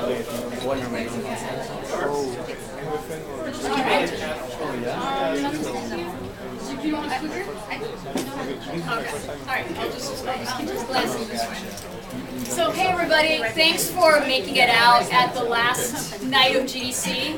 Do you want a clicker? Okay. Alright, I'll just glancing this way. So hey everybody, thanks for making it out at the last night of GDC.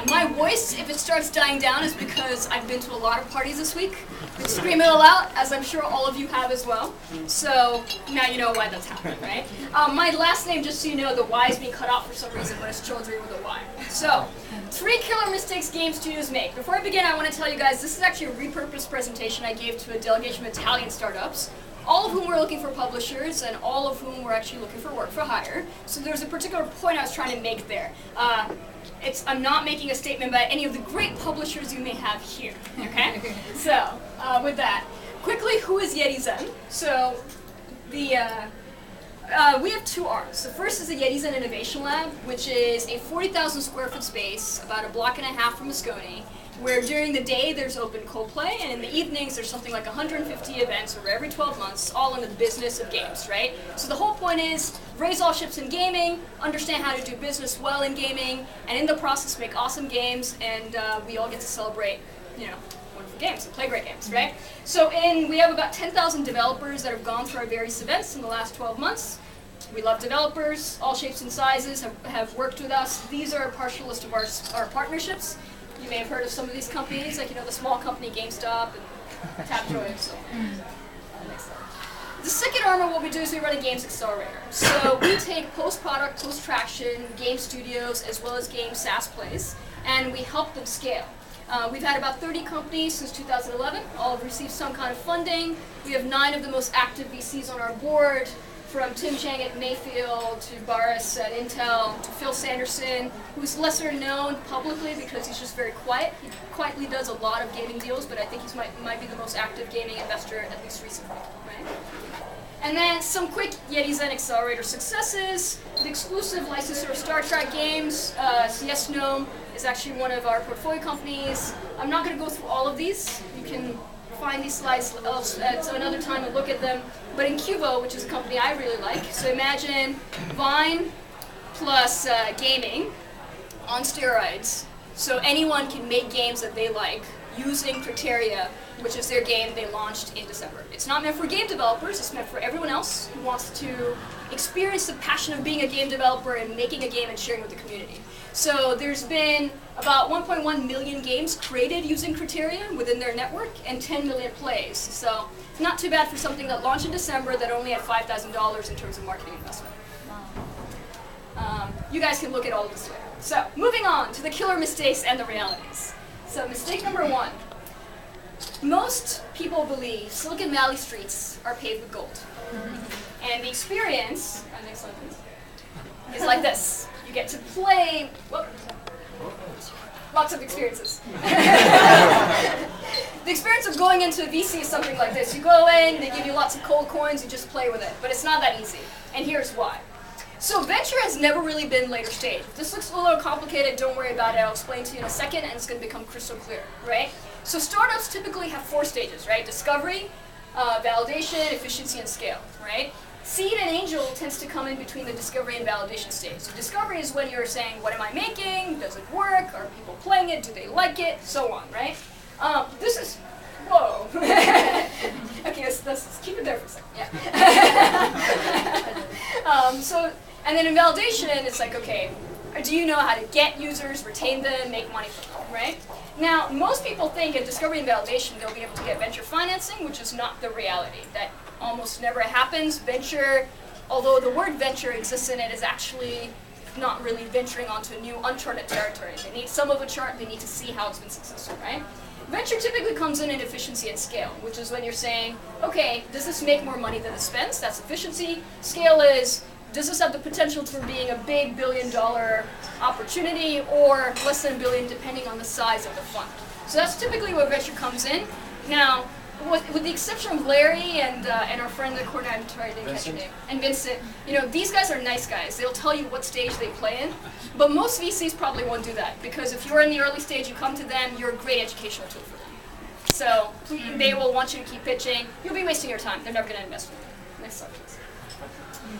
My voice, if it starts dying down, is because I've been to a lot of parties this week. Been screaming it all out, as I'm sure all of you have as well. So now you know why that's happening, right? My last name, just so you know, the Y is being cut off for some reason, but it's Choudary with a Y. So, 3 killer mistakes game studios make. Before I begin, I want to tell you guys, this is actually a repurposed presentation I gave to a delegation of Italian startups, all of whom were looking for publishers, and all of whom were actually looking for work for hire. So there's a particular point I was trying to make there. I'm not making a statement about any of the great publishers you may have here, okay? So, with that, quickly, who is YetiZen? So, we have 2 arms. The first is the YetiZen Innovation Lab, which is a 40,000 square foot space, about a block and a half from Moscone, where during the day there's open co-play, and in the evenings there's something like 150 events over every 12 months, all in the business of games, right? So the whole point is raise all ships in gaming, understand how to do business well in gaming, and in the process make awesome games, and we all get to celebrate, wonderful games and play great games, right? So we have about 10,000 developers that have gone through our various events in the last 12 months. We love developers, all shapes and sizes have worked with us. These are a partial list of our partnerships. You may have heard of some of these companies, like the small company GameStop and Tapjoy and so on. The second arm of what we do is we run a games accelerator. So we take post-product, post-traction, game studios, as well as game SaaS plays, and we help them scale. We've had about 30 companies since 2011. All have received some kind of funding. We have 9 of the most active VCs on our board, from Tim Chang at Mayfield, to Boris at Intel, to Phil Sanderson, who's lesser known publicly because he's just very quiet. He quietly does a lot of gaming deals, but I think he might be the most active gaming investor, at least recently, right? And then some quick YetiZen Accelerator successes. The exclusive licensor of Star Trek games, CS Gnome, is actually one of our portfolio companies. I'm not going to go through all of these. You can find these slides at another time and look at them. But in Cubo, which is a company I really like, so imagine Vine plus gaming on steroids. So anyone can make games that they like using Criteria, which is their game they launched in December. It's not meant for game developers, it's meant for everyone else who wants to experience the passion of being a game developer and making a game and sharing with the community. So there's been about 1.1 million games created using Criteria within their network and 10 million plays. So not too bad for something that launched in December that only had $5,000 in terms of marketing investment. You guys can look at all of this later. So moving on to the killer mistakes and the realities. So mistake number 1. Most people believe Silicon Valley streets are paved with gold. And the experience, next sentence, is like this. You get to play, lots of experiences. The experience of going into a VC is something like this. You go in, they give you lots of cold coins, you just play with it. But it's not that easy. And here's why. So venture has never really been later stage. If this looks a little complicated, don't worry about it. I'll explain to you in a second, and it's going to become crystal clear, right? So startups typically have 4 stages, right? Discovery, validation, efficiency, and scale, right? Seed and angel tends to come in between the discovery and validation stage. So discovery is when you're saying, what am I making? Does it work? Are people playing it? Do they like it? So on, right? This is, whoa. Okay, let's keep it there for a second, yeah. And then in validation, it's like, okay, do you know how to get users, retain them, make money from them, right? Now, most people think in discovery and validation they'll be able to get venture financing, which is not the reality. That almost never happens. Venture, although the word venture exists in it, is actually not really venturing onto a new uncharted territory. They need some of a chart, they need to see how it's been successful, right? Venture typically comes in efficiency and scale, which is when you're saying, okay, does this make more money than it spends? That's efficiency. Scale is, does this have the potential for being a big billion-dollar opportunity or less than $1 billion, depending on the size of the fund? So that's typically where venture comes in. Now, with the exception of Larry and our friend in the corner, I'm sorry, I didn't catch your name, and Vincent, these guys are nice guys. They'll tell you what stage they play in, but most VCs probably won't do that, because if you're in the early stage, you come to them, you're a great educational tool for them. So they will want you to keep pitching. You'll be wasting your time. They're never going to invest with you. Next slide, please.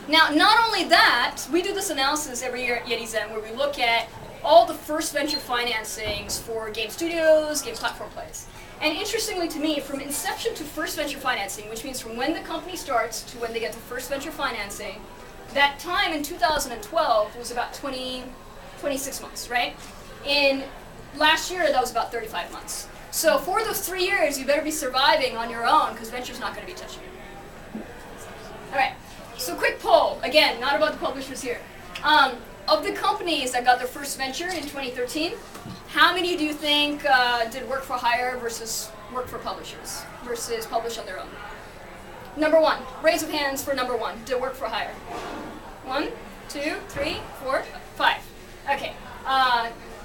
Now, not only that, we do this analysis every year at YetiZen where we look at all the first venture financings for game studios, game platform plays. And interestingly to me, from inception to first venture financing, which means from when the company starts to when they get to first venture financing, that time in 2012 was about 26 months, right? In last year, that was about 35 months. So for those 3 years, you better be surviving on your own because venture's not going to be touching you. All right, so quick poll. Again, not about the publishers here. Of the companies that got their first venture in 2013, how many do you think did work for hire versus work for publishers versus publish on their own? Number one. Raise of hands for number one. Did work for hire? 1, 2, 3, 4, 5. Okay.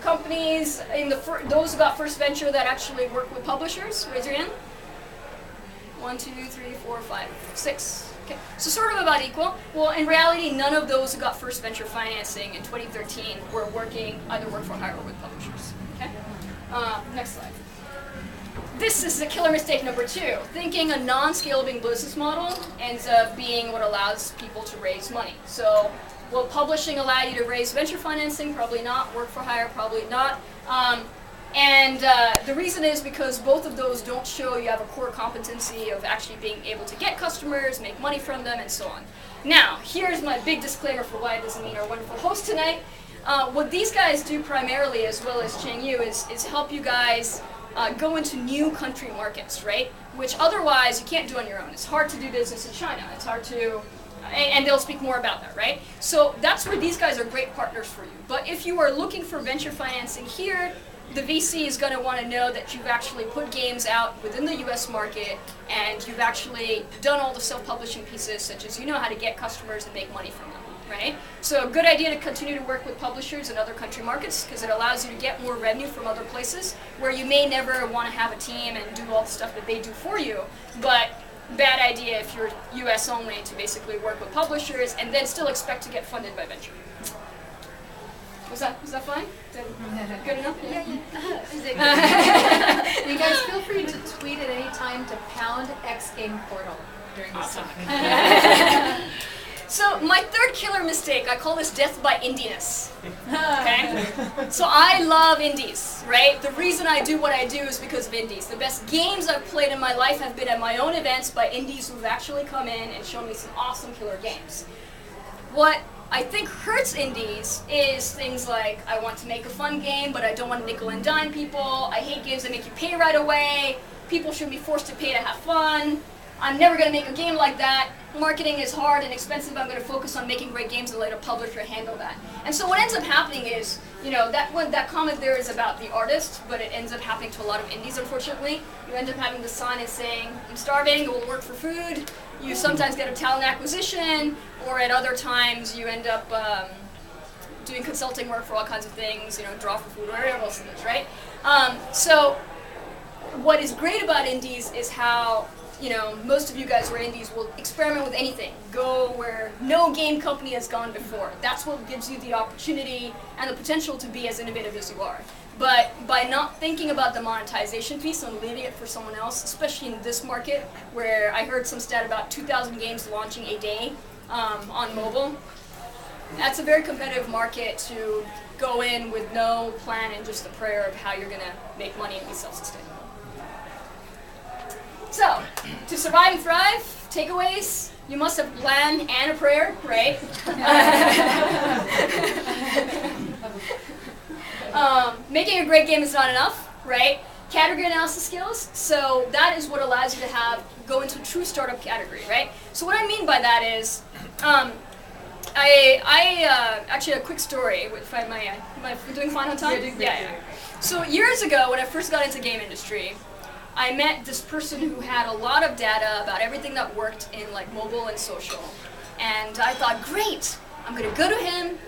Companies in those who got first venture that actually work with publishers, raise your hand. 1, 2, 3, 4, 5, 6. Okay, so sort of about equal. Well, in reality, none of those who got first venture financing in 2013 were either work for hire or with publishers. Okay. Next slide. This is the killer mistake number 2. Thinking a non-scalable business model ends up being what allows people to raise money. So, will publishing allow you to raise venture financing? Probably not. Work for hire? Probably not. The reason is because both of those don't show you have a core competency of actually being able to get customers, make money from them, and so on. Now, here's my big disclaimer for why it doesn't mean our wonderful host tonight. What these guys do primarily, as well as Cheng Yu, is help you guys go into new country markets, right? Which otherwise you can't do on your own. It's hard to do business in China. It's hard to, and they'll speak more about that, right? So that's where these guys are great partners for you. But if you are looking for venture financing here, the VC is going to want to know that you've actually put games out within the US market and you've actually done all the self-publishing pieces, such as you know how to get customers and make money from them, right? So a good idea to continue to work with publishers in other country markets because it allows you to get more revenue from other places where you may never want to have a team and do all the stuff that they do for you, but bad idea if you're US only to basically work with publishers and then still expect to get funded by venture. Was that fine? Good enough? Yeah. You guys feel free to tweet at any time to #XGamePortal during this talk. So my third killer mistake, I call this death by indiness. Okay? So I love indies, right? The reason I do what I do is because of indies. The best games I've played in my life have been at my own events by indies who've actually come in and shown me some awesome killer games. What I think hurts indies is things like, I want to make a fun game, but I don't want to nickel and dime people. I hate games that make you pay right away. People shouldn't be forced to pay to have fun. I'm never going to make a game like that. Marketing is hard and expensive. I'm going to focus on making great games and let a publisher handle that. And so what ends up happening is, that comment there is about the artist, but it ends up happening to a lot of indies, unfortunately. You end up having the sign is saying, I'm starving, it will work for food. You sometimes get a talent acquisition, or at other times you end up doing consulting work for all kinds of things, draw for food, or whatever else it is, right? So what is great about indies is how most of you guys who are indies will experiment with anything. Go where no game company has gone before. That's what gives you the opportunity and the potential to be as innovative as you are. But by not thinking about the monetization piece and leaving it for someone else, especially in this market, where I heard some stat about 2,000 games launching a day on mobile, that's a very competitive market to go in with no plan and just a prayer of how you're going to make money and be self-sustainable. So, to survive and thrive, takeaways, you must have a plan and a prayer, right? Making a great game is not enough, right? Category analysis skills, so that is what allows you to go into a true startup category, right? So what I mean by that is, actually a quick story. Am I doing fine on time? Yeah. So years ago, when I first got into the game industry, I met this person who had a lot of data about everything that worked in mobile and social. And I thought, great, I'm going to go to him,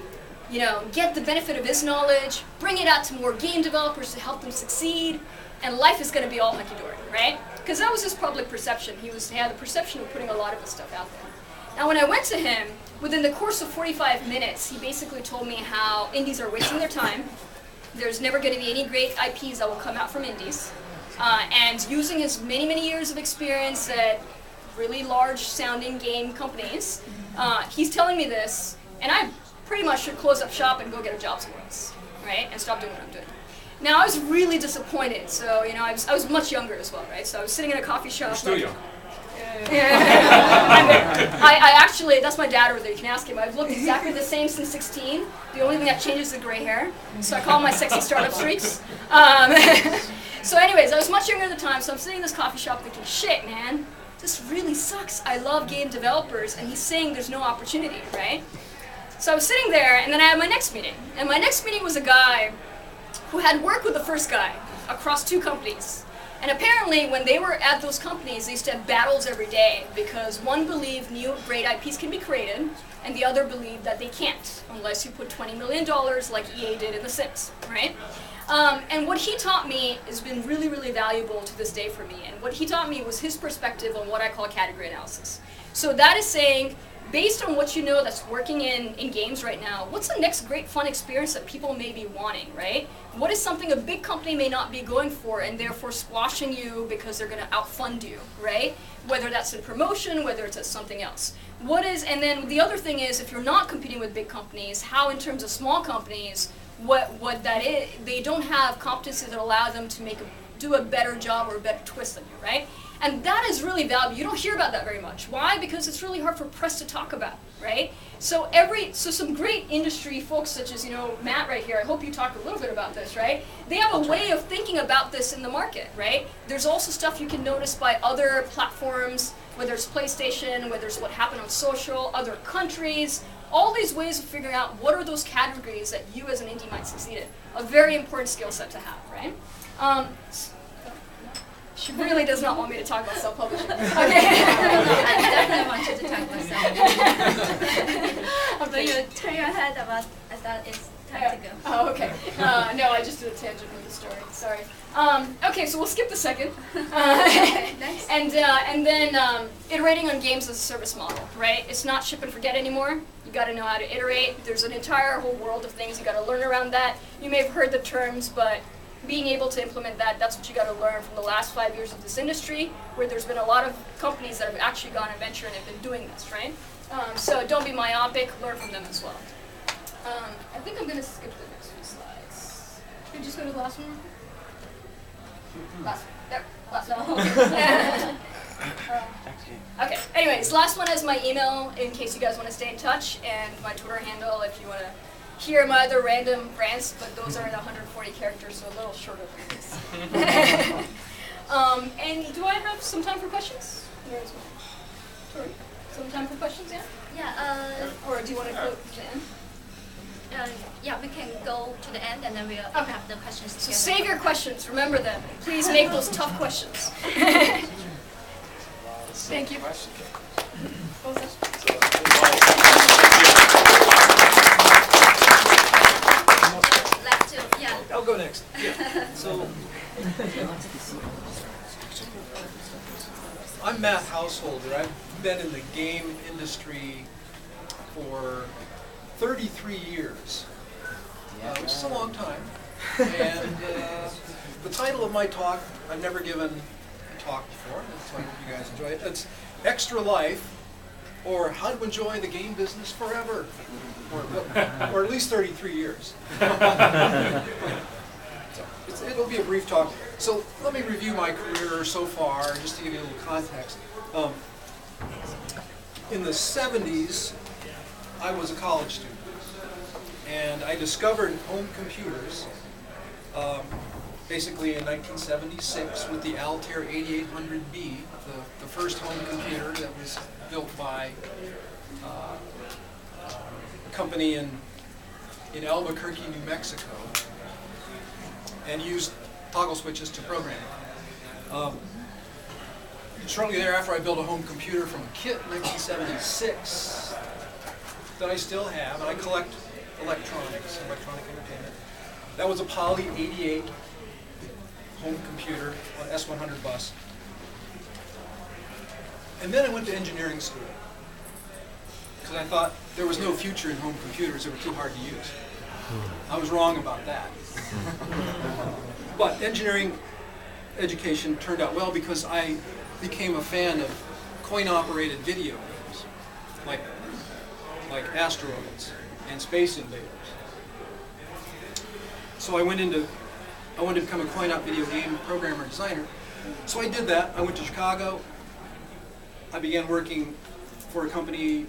get the benefit of his knowledge, bring it out to more game developers to help them succeed, and life is going to be all hunky-dory, right? Because that was his public perception. He had the perception of putting a lot of his stuff out there. Now when I went to him, within the course of 45 minutes, he basically told me how indies are wasting their time. There's never going to be any great IPs that will come out from indies. And using his many, many years of experience at really large-sounding game companies, He's telling me this, and I pretty much should close up shop and go get a job somewhere else, right? And stop doing what I'm doing. Now, I was really disappointed. So, you know, I was much younger as well, right? So I was sitting in a coffee shop. You're still young. I actually, that's my dad over there, you can ask him. I've looked exactly the same since 16. The only thing that changes is the gray hair. So I call my sexy startup streaks. So anyways, I was much younger at the time, so I'm sitting in this coffee shop thinking, shit, man, this really sucks. I love game developers, and he's saying there's no opportunity, right? So I was sitting there, and then I had my next meeting. And my next meeting was a guy who had worked with the first guy across 2 companies. And apparently, when they were at those companies, they used to have battles every day because one believed new great IPs can be created, and the other believed that they can't unless you put $20 million like EA did in The Sims, right? And what he taught me has been really, really valuable to this day for me. And what he taught me was his perspective on what I call category analysis. So that is saying, based on what you know that's working in games right now, what's the next great fun experience that people may be wanting, right? What is something a big company may not be going for and therefore squashing you because they're going to outfund you, right? Whether that's in promotion, whether it's at something else. And then the other thing is, if you're not competing with big companies, how in terms of small companies, what that is, they don't have competencies that allow them to do a better job or a better twist than you, right? And that is really valuable. You don't hear about that very much. Why? Because it's really hard for press to talk about, right? So some great industry folks such as, you know, Matt right here, I hope you talk a little bit about this, right? They have a way of thinking about this in the market, right? There's also stuff you can notice by other platforms, whether it's PlayStation, whether it's what happened on social, other countries, all these ways of figuring out what are those categories that you as an indie might succeed in. A very important skill set to have, right? She really does not want me to talk about self-publishing. Okay. I definitely want you to talk about self-publishing. But you turn your head about, I thought it's time to go. Oh, okay. No, I just did a tangent with the story. Sorry. Okay, so we'll skip the second. Next. And then iterating on games as a service model, right? It's not ship and forget anymore. You got to know how to iterate. There's an entire whole world of things you got to learn around that. You may have heard the terms, but being able to implement that, that's what you got to learn from the last 5 years of this industry, where there's been a lot of companies that have actually gone and venture and have been doing this, right? So don't be myopic, learn from them as well. I think I'm going to skip the next few slides. Can we just go to the last one? Last one. There. Last one. Okay. Anyways, last one is my email in case you guys want to stay in touch, and my Twitter handle if you want to hear my other random rants, but those are in 140 characters, so a little shorter than this. And do I have some time for questions? Where's my Tori? Some time for questions, yeah? Yeah, Or do you want to go to the end? yeah, we can go to the end and then we'll have the questions So together. save your questions, remember them. Please make those tough questions. Thank you. What was that? I'll go next. Yeah. So, I'm Matt Householder. I've been in the game industry for 33 years, which is a long time. And the title of my talk, I've never given a talk before, so I hope you guys enjoy it. It's Extra Life, or How to Enjoy the Game Business Forever, or at least 33 years. So it'll be a brief talk. So let me review my career so far, just to give you a little context. In the 70s, I was a college student, and I discovered home computers basically in 1976 with the Altair 8800B, the first home computer that was built by a company in Albuquerque, New Mexico, and used toggle switches to program. Shortly thereafter, I built a home computer from a kit in 1976 that I still have, and I collect electronic entertainment. That was a Poly 88 home computer, an S100 bus. And then I went to engineering school, because I thought there was no future in home computers, they were too hard to use. I was wrong about that. But engineering education turned out well because I became a fan of coin-operated video games, like like asteroids and space invaders. So I wanted to become a coin-op video game programmer designer. So I did that. I went to Chicago. I began working for a company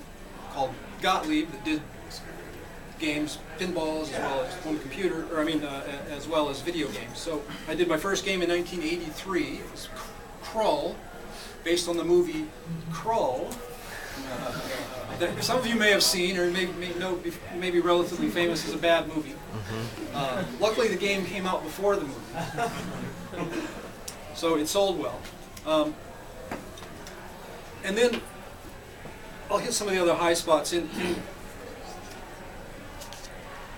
called Gottlieb that did games, pinballs, as well as home computer, as well as video games. So I did my first game in 1983. It was Krull, based on the movie Krull, that some of you may have seen or may be relatively famous as a bad movie. Luckily, the game came out before the movie, so it sold well. And then I'll hit some of the other high spots.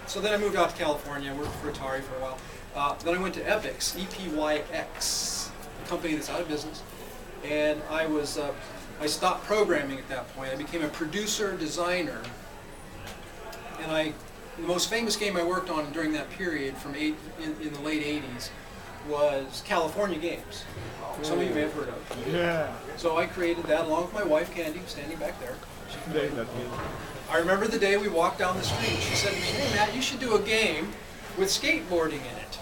So then I moved out to California. I worked for Atari for a while. Then I went to Epyx, E-P-Y-X, a company that's out of business. And I stopped programming at that point. I became a producer, designer. And the most famous game I worked on during that period in the late 80s was California Games. Some of you may have heard of. Yeah. So I created that along with my wife, Candy, standing back there. I remember the day we walked down the street. She said to me, "Hey Matt, you should do a game with skateboarding in it."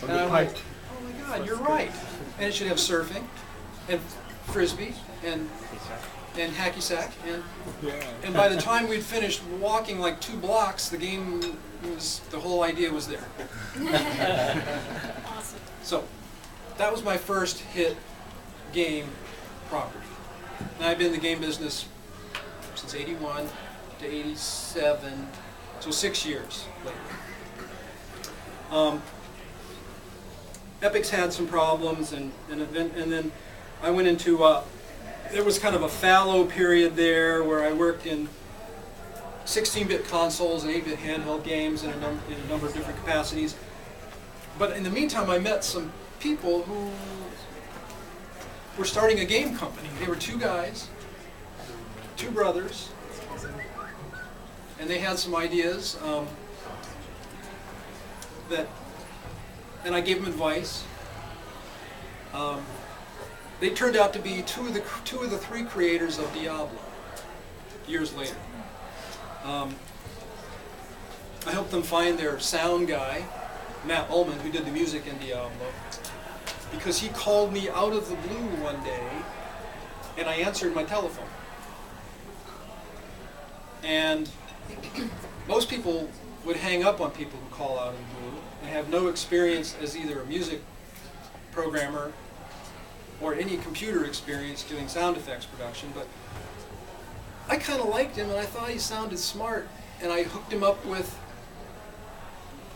And I'm like, "Oh my God, you're right." And it should have surfing, and frisbee, and hacky sack, and by the time we'd finished walking like 2 blocks, the whole idea was there. Awesome. So that was my first hit game property. And I've been in the game business since 81 to 87, so 6 years later. Epyx had some problems, and then I went into, there was kind of a fallow period there where I worked in 16-bit consoles and 8-bit handheld games in a number of different capacities. But in the meantime, I met some people who were starting a game company. They were 2 guys, 2 brothers, and they had some ideas and I gave them advice. They turned out to be two of the 3 creators of Diablo years later. I helped them find their sound guy, Matt Ullman, who did the music in Diablo, because he called me out of the blue one day, and I answered my telephone. And most people would hang up on people who call out of the blue and have no experience as either a music programmer or any computer experience doing sound effects production, but I kind of liked him and I thought he sounded smart, and I hooked him up with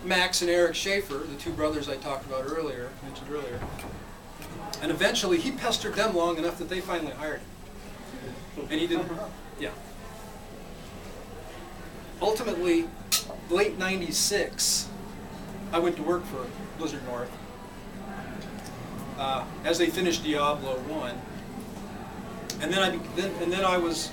Max and Eric Schaefer, the 2 brothers I mentioned earlier, and eventually he pestered them long enough that they finally hired him. And he didn't, yeah. Ultimately, late '96, I went to work for Blizzard North as they finished Diablo 1, and then I was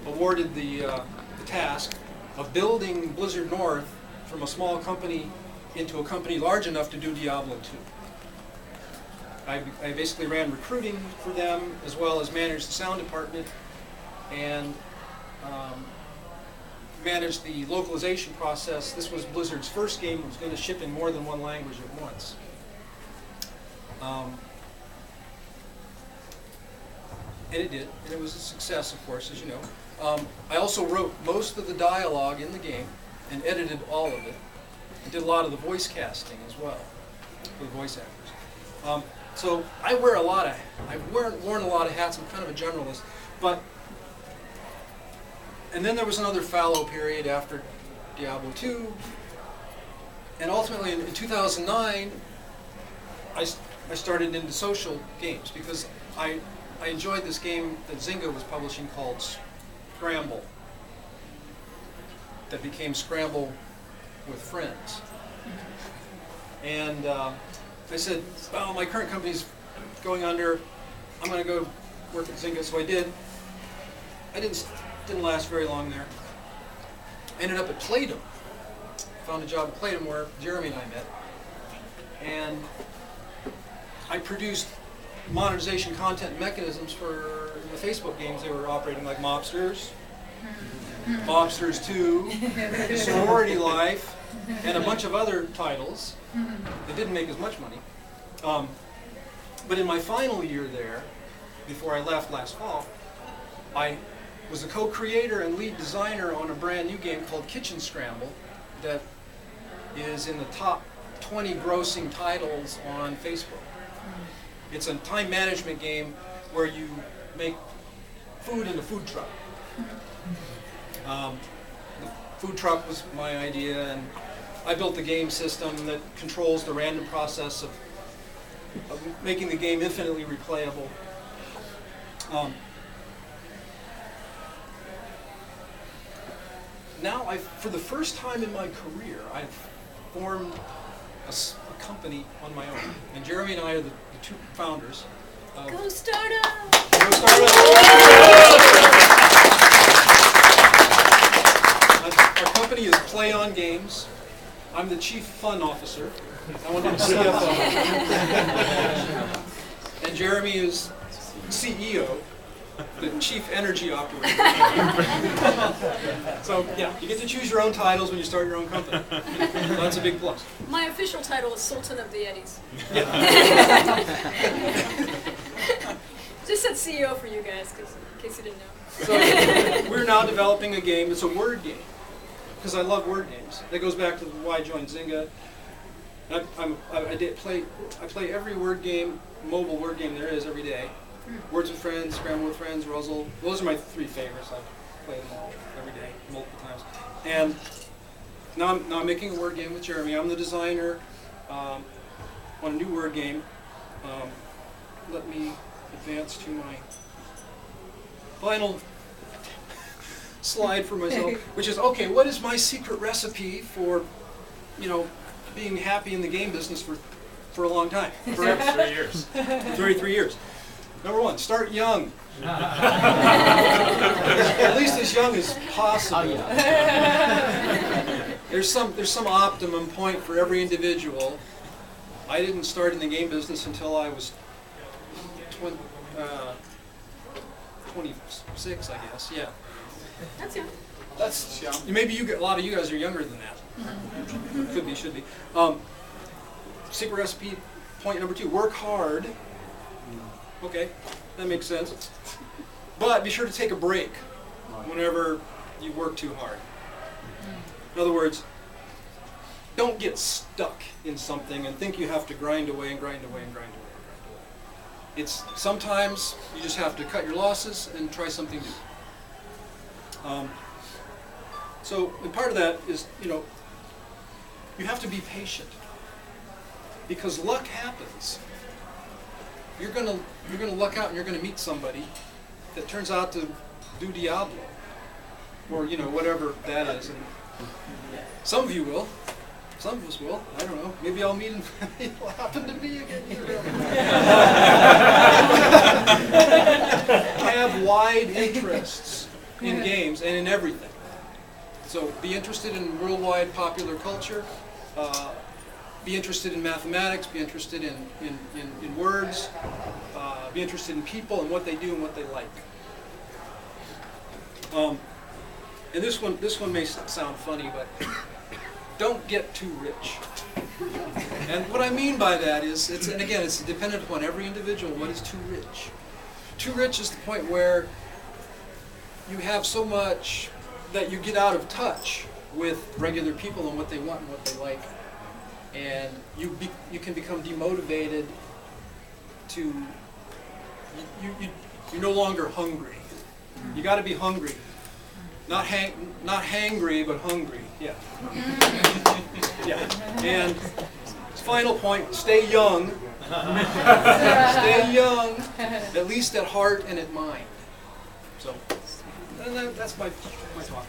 awarded the task of building Blizzard North from a small company into a company large enough to do Diablo 2. I basically ran recruiting for them as well as managed the sound department and managed the localization process. This was Blizzard's first game. It was going to ship in more than 1 language at once. And it did, and it was a success, of course, as you know. I also wrote most of the dialogue in the game and edited all of it. I did a lot of the voice casting as well for the voice actors. So I've worn a lot of hats. I'm kind of a generalist, and then there was another fallow period after Diablo 2, and ultimately in 2009, I started into social games because I enjoyed this game that Zynga was publishing called Scramble, that became Scramble with Friends. And I said, well, my current company's going under, I'm going to go work at Zynga, so I did. I didn't last very long there. I ended up at Playdom. Found a job at Playdom where Jeremy and I met. And I produced monetization content mechanisms for the Facebook games they were operating, like Mobsters, Mobsters 2, Sorority Life, and a bunch of other titles that didn't make as much money. But in my final year there, before I left last fall, I was a co-creator and lead designer on a brand new game called Kitchen Scramble that is in the top 20 grossing titles on Facebook. It's a time management game where you make food in a food truck. The food truck was my idea, and I built the game system that controls the random process of making the game infinitely replayable. Now, for the first time in my career, I've formed a company on my own. And Jeremy and I are the two founders. Go startup! Go startup! Our company is Play On Games. I'm the chief fun officer. I want to be the CFO. And Jeremy is CEO, the chief energy operator. So yeah, you get to choose your own titles when you start your own company. So that's a big plus. My official title is Sultan of the Yetis. Yeah. Just said CEO for you guys, in case you didn't know. So we're now developing a game. It's a word game, because I love word games. That goes back to why I joined Zynga. I play every word game, mobile word game there is every day. Words with Friends, Scramble with Friends, Ruzzle. Those are my three favorites. I play them all every day, multiple times. And now I'm making a word game with Jeremy. I'm the designer on a new word game. Let me advance to my final slide for myself, which is, okay, what is my secret recipe for, being happy in the game business for a long time? For 3 years. 33 years. Number one, start young. At least as young as possible. Oh, yeah. There's some optimum point for every individual. I didn't start in the game business until I was 26, I guess. Yeah. That's young. That's young. Maybe a lot of you guys are younger than that. Could be, should be. Secret recipe. Point number 2: work hard. Okay, that makes sense. But be sure to take a break whenever you work too hard. In other words, don't get stuck in something and think you have to grind away and grind away and grind away and grind away. It's sometimes you just have to cut your losses and try something new. So and part of that is, you have to be patient, because luck happens. You're gonna luck out and you're gonna meet somebody that turns out to do Diablo, or whatever that is. And some of you will, some of us will. I don't know. Maybe I'll meet him. It'll happen to me again. Have wide interests in games and in everything. So be interested in worldwide popular culture. Be interested in mathematics, be interested in words, be interested in people and what they do and what they like. And this one may sound funny, but don't get too rich. And what I mean by that is, it's dependent upon every individual. What is too rich? Too rich is the point where you have so much that you get out of touch with regular people and what they want and what they like. And you can become demotivated to, you're no longer hungry. You got to be hungry. Not hangry, but hungry. Yeah. Yeah. And final point, stay young. Stay young, at least at heart and at mind. So, that's my talk.